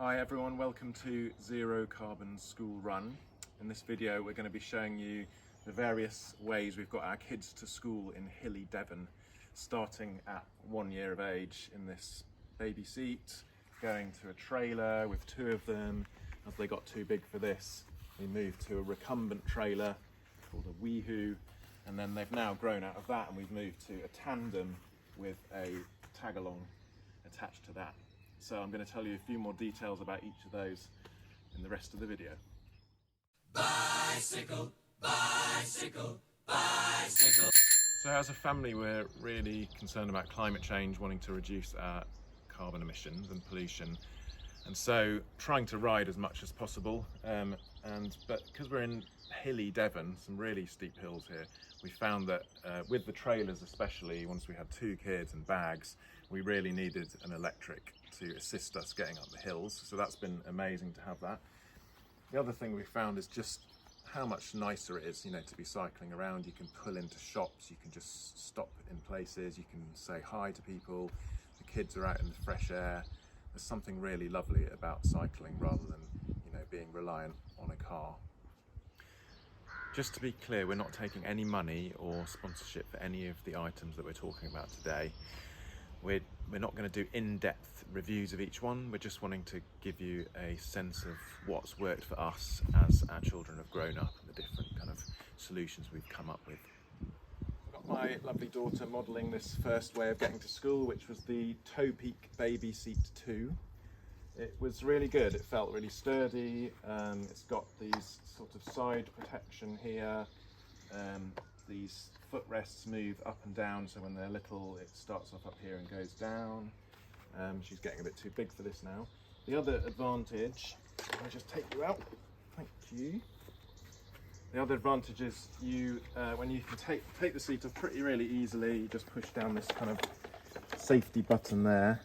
Hi everyone, welcome to Zero Carbon School Run. In this video we're going to be showing you the various ways we've got our kids to school in hilly Devon, starting at 1 year of age in this baby seat, going to a trailer with two of them. As they got too big for this, we moved to a recumbent trailer called a Weehoo, and then they've now grown out of that and we've moved to a tandem with a tag-along attached to that. So I'm going to tell you a few more details about each of those in the rest of the video. Bicycle, bicycle, bicycle. So as a family we're really concerned about climate change, wanting to reduce our carbon emissions and pollution, and so trying to ride as much as possible, but because we're in hilly Devon, some really steep hills here, we found that with the trailers especially, once we had two kids and bags, we really needed an electric to assist us getting up the hills, so that's been amazing to have that. The other thing we found is just how much nicer it is, to be cycling around. You can pull into shops, you can just stop in places, you can say hi to people, the kids are out in the fresh air. There's something really lovely about cycling rather than being reliant on a car. Just to be clear, we're not taking any money or sponsorship for any of the items that we're talking about today. We're not going to do in-depth reviews of each one. We're just wanting to give you a sense of what's worked for us as our children have grown up and the different kind of solutions we've come up with. I've got my lovely daughter modelling this first way of getting to school, which was the Topeak Babyseat II. It was really good. It felt really sturdy. It's got these sort of side protection here. These footrests move up and down, so when they're little it starts off up here and goes down. She's getting a bit too big for this now. The other advantage, I'll just take you out, thank you. The other advantage is when you can take the seat off really easily, you just push down this kind of safety button there,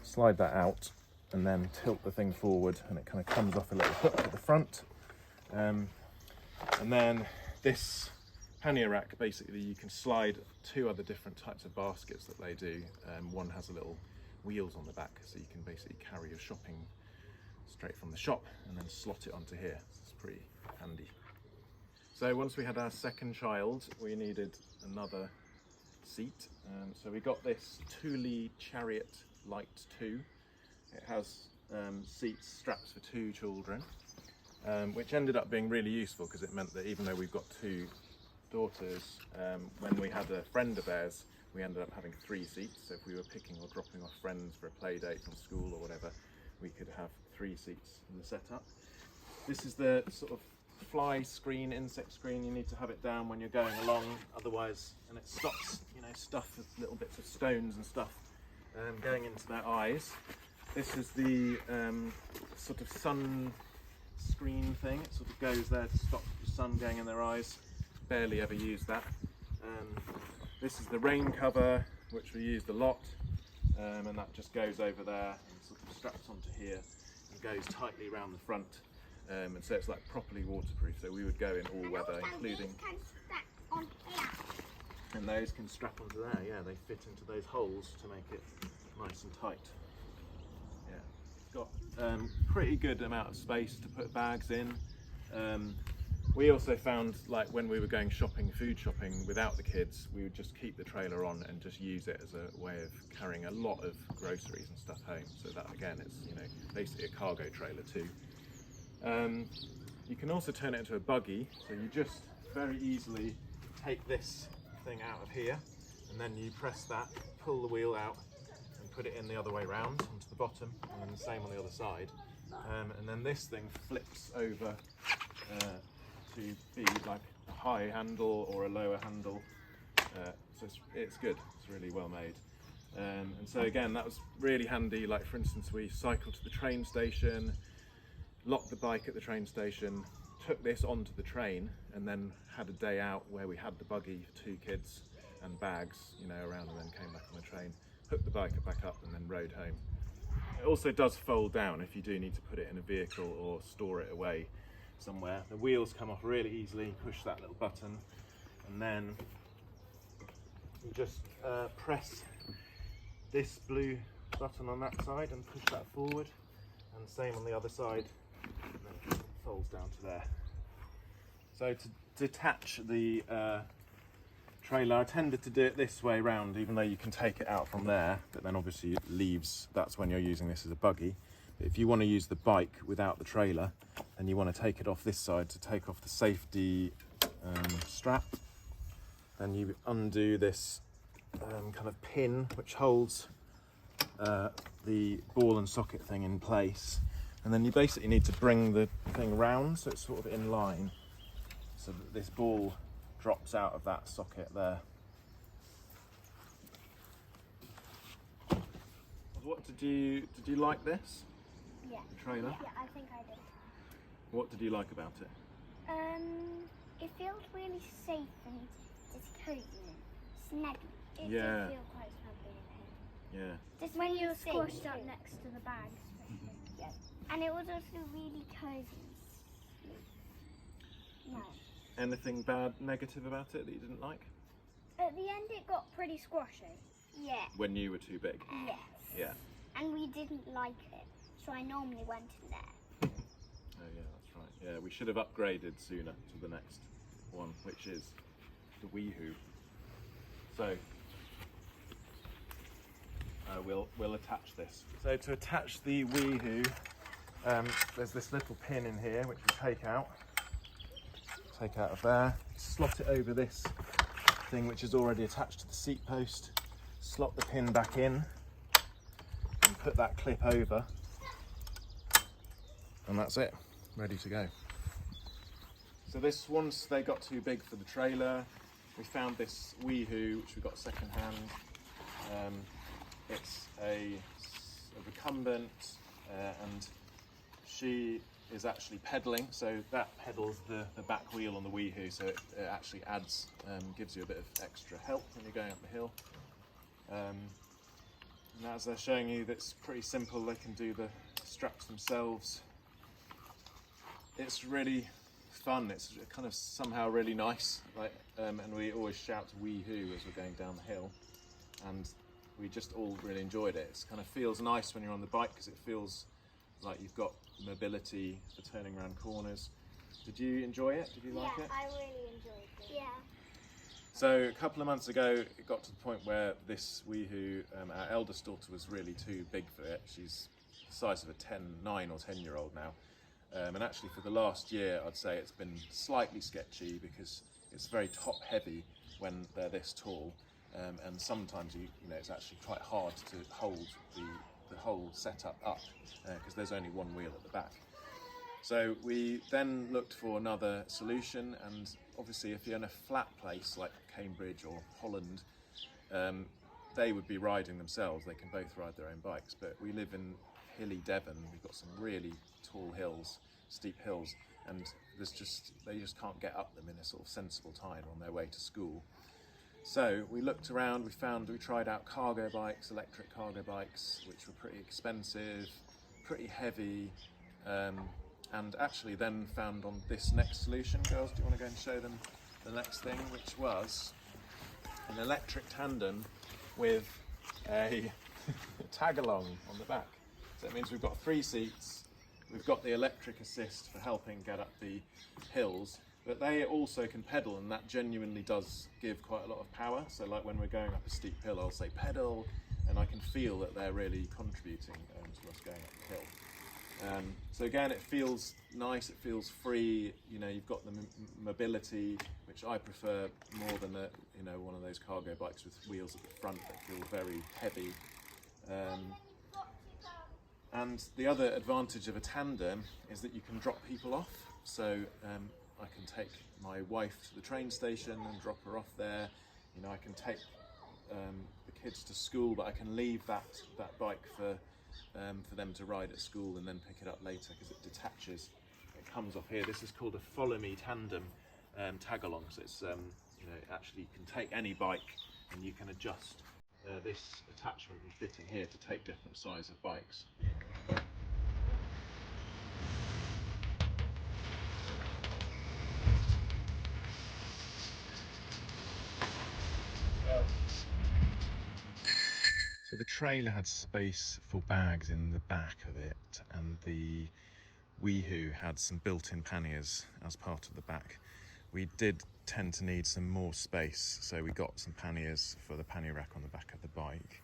slide that out and then tilt the thing forward and it kind of comes off a little hook at the front. And then this pannier rack, basically you can slide two other different types of baskets that they do. One has a little wheels on the back, so you can basically carry your shopping straight from the shop and then slot it onto here. It's pretty handy. So once we had our second child, we needed another seat. So we got this Thule Chariot Lite 2. It has straps for two children, which ended up being really useful because it meant that even though we've got two daughters, when we had a friend of theirs, we ended up having 3 seats. So if we were picking or dropping off friends for a play date from school or whatever, we could have 3 seats in the setup. This is the sort of fly screen, insect screen. You need to have it down when you're going along, otherwise, and it stops stuff with little bits of stones and stuff going into their eyes. This is the sort of sun screen thing. It sort of goes there to stop the sun going in their eyes. Barely ever use that. This is the rain cover, which we used a lot, and that just goes over there and sort of straps onto here and goes tightly around the front, and so it's like properly waterproof, so we would go in all weather, including, and those can strap onto there. Yeah, they fit into those holes to make it nice and tight. Yeah, it's got pretty good amount of space to put bags in. We also found, like when we were going shopping, food shopping without the kids, we would just keep the trailer on and just use it as a way of carrying a lot of groceries and stuff home. So that again, it's basically a cargo trailer too. You can also turn it into a buggy, so you just very easily take this thing out of here and then you press that, pull the wheel out and put it in the other way round onto the bottom, and then the same on the other side. And then this thing flips over to be like a high handle or a lower handle, so it's good, it's really well made. And so again, that was really handy. Like for instance, we cycled to the train station, locked the bike at the train station, took this onto the train, and then had a day out where we had the buggy for 2 kids and bags around, and then came back on the train, hooked the bike back up and then rode home. It also does fold down if you do need to put it in a vehicle or store it away somewhere. The wheels come off really easily, push that little button, and then you just press this blue button on that side and push that forward, and same on the other side, and then it folds down to there. So to detach the trailer, I tended to do it this way round, even though you can take it out from there, but then obviously it leaves, that's when you're using this as a buggy. But if you want to use the bike without the trailer, then you want to take it off this side to take off the safety strap. Then you undo this kind of pin which holds the ball and socket thing in place, and then you basically need to bring the thing round so it's sort of in line, so that this ball drops out of that socket there. What did you like this? Yeah. The trailer? Yeah, I think I did. What did you like about it? It feels really safe and it's cozy and snuggy. It Yeah. does feel quite snuggy in here. Yeah. Just When really you're safe squashed up too. next to the bags. Yeah. And it was also really cozy. No. Anything bad, negative about it that you didn't like? At the end it got pretty squashy. Yeah. When you were too big? Yes. Yeah. And we didn't like it, so I normally went in there. Oh yeah, that's right. Yeah, we should have upgraded sooner to the next one, which is the Weehoo. So we'll attach this. So to attach the Weehoo, there's this little pin in here which we take out of there, slot it over this thing which is already attached to the seat post, slot the pin back in and put that clip over, and that's it, ready to go. So this, once they got too big for the trailer, we found this Weehoo which we got second hand. It's a recumbent, and she is actually pedalling, so that pedals the back wheel on the Weehoo, so it actually adds, gives you a bit of extra help when you're going up the hill. And as they're showing you, that's pretty simple. They can do the straps themselves. It's really fun. It's kind of somehow really nice, like, and we always shout Weehoo as we're going down the hill, and we just all really enjoyed it. It kind of feels nice when you're on the bike because it feels like you've got mobility for turning around corners. Did you enjoy it? Did you like it? I really enjoyed it. Yeah. So a couple of months ago, it got to the point where this Weehoo, our eldest daughter, was really too big for it. She's the size of a 9 or 10-year-old now. And actually for the last year, I'd say it's been slightly sketchy because it's very top heavy when they're this tall. And sometimes you know it's actually quite hard to hold the whole setup up because there's only one wheel at the back. So we then looked for another solution, and obviously if you're in a flat place like Cambridge or Holland, they would be riding themselves. They can both ride their own bikes, but we live in hilly Devon. We've got some really tall hills, steep hills, and they just can't get up them in a sort of sensible time on their way to school. So we looked around, we tried out cargo bikes, electric cargo bikes, which were pretty expensive, pretty heavy, and actually then found on this next solution. Girls, do you want to go and show them the next thing, which was an electric tandem with a tag-along on the back. So it means we've got 3 seats, we've got the electric assist for helping get up the hills, but they also can pedal, and that genuinely does give quite a lot of power. So like when we're going up a steep hill, I'll say pedal, and I can feel that they're really contributing to us going up the hill. So again, it feels nice, it feels free, you know, you've got the mobility, which I prefer more than one of those cargo bikes with wheels at the front that feel very heavy. And the other advantage of a tandem is that you can drop people off. So I can take my wife to the train station and drop her off there. You know, I can take the kids to school, but I can leave that bike for them to ride at school and then pick it up later because it detaches. It comes off here. This is called a FollowMe Tandem Tag-along. So it's actually you can take any bike and you can adjust this attachment and fitting here to take different size of bikes. So the trailer had space for bags in the back of it, and the Weehoo had some built-in panniers as part of the back. We did tend to need some more space, so we got some panniers for the pannier rack on the back of the bike.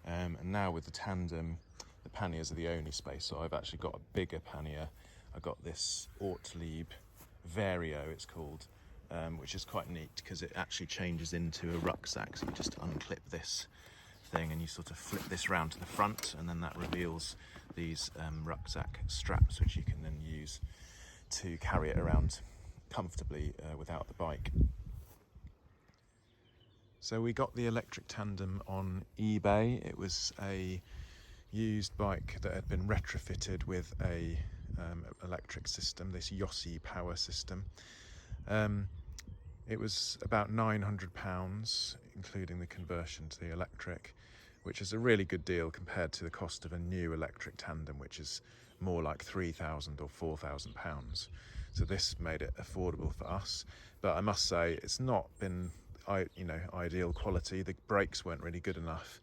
And now with the Tandem, the panniers are the only space, so I've actually got a bigger pannier. I got this Ortleib Vario, it's called, which is quite neat because it actually changes into a rucksack. So you just unclip this thing and you sort of flip this round to the front, and then that reveals these rucksack straps, which you can then use to carry it around comfortably without the bike. So we got the electric Tandem on eBay. It was a used bike that had been retrofitted with a electric system, this Yose Power system. It was about £900, including the conversion to the electric, which is a really good deal compared to the cost of a new electric Tandem, which is more like £3,000 or £4,000. So this made it affordable for us, but I must say it's not been ideal quality. The brakes weren't really good enough,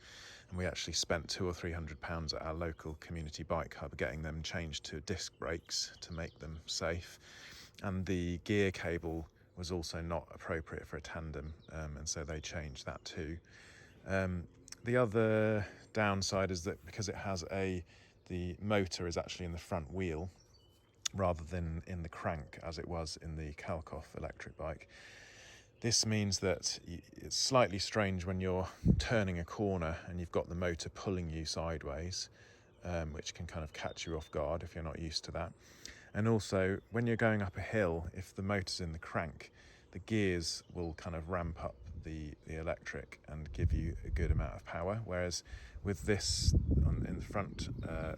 and we actually spent £200 or £300 at our local community bike hub getting them changed to disc brakes to make them safe. And the gear cable was also not appropriate for a Tandem, and so they changed that too. The other downside is that because it has the motor is actually in the front wheel rather than in the crank as it was in the Kalkhoff electric bike. This means that it's slightly strange when you're turning a corner and you've got the motor pulling you sideways, which can kind of catch you off guard if you're not used to that. And also, when you're going up a hill, if the motor's in the crank, the gears will kind of ramp up the electric and give you a good amount of power. Whereas with this in the front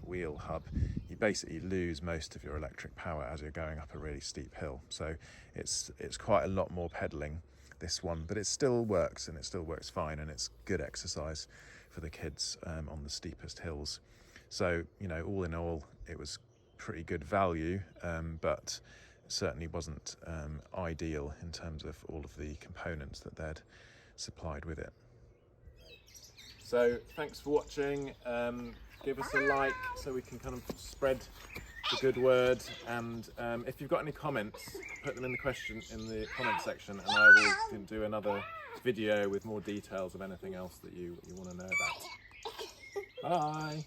wheel hub, you basically lose most of your electric power as you're going up a really steep hill. So it's quite a lot more pedalling, this one, but it still works, and it still works fine, and it's good exercise for the kids on the steepest hills. So, all in all, it was pretty good value, but certainly wasn't ideal in terms of all of the components that they'd supplied with it. So thanks for watching. Give us a like so we can kind of spread the good word, and if you've got any comments, put them in the comment section, and I will do another video with more details of anything else that you want to know about. Bye.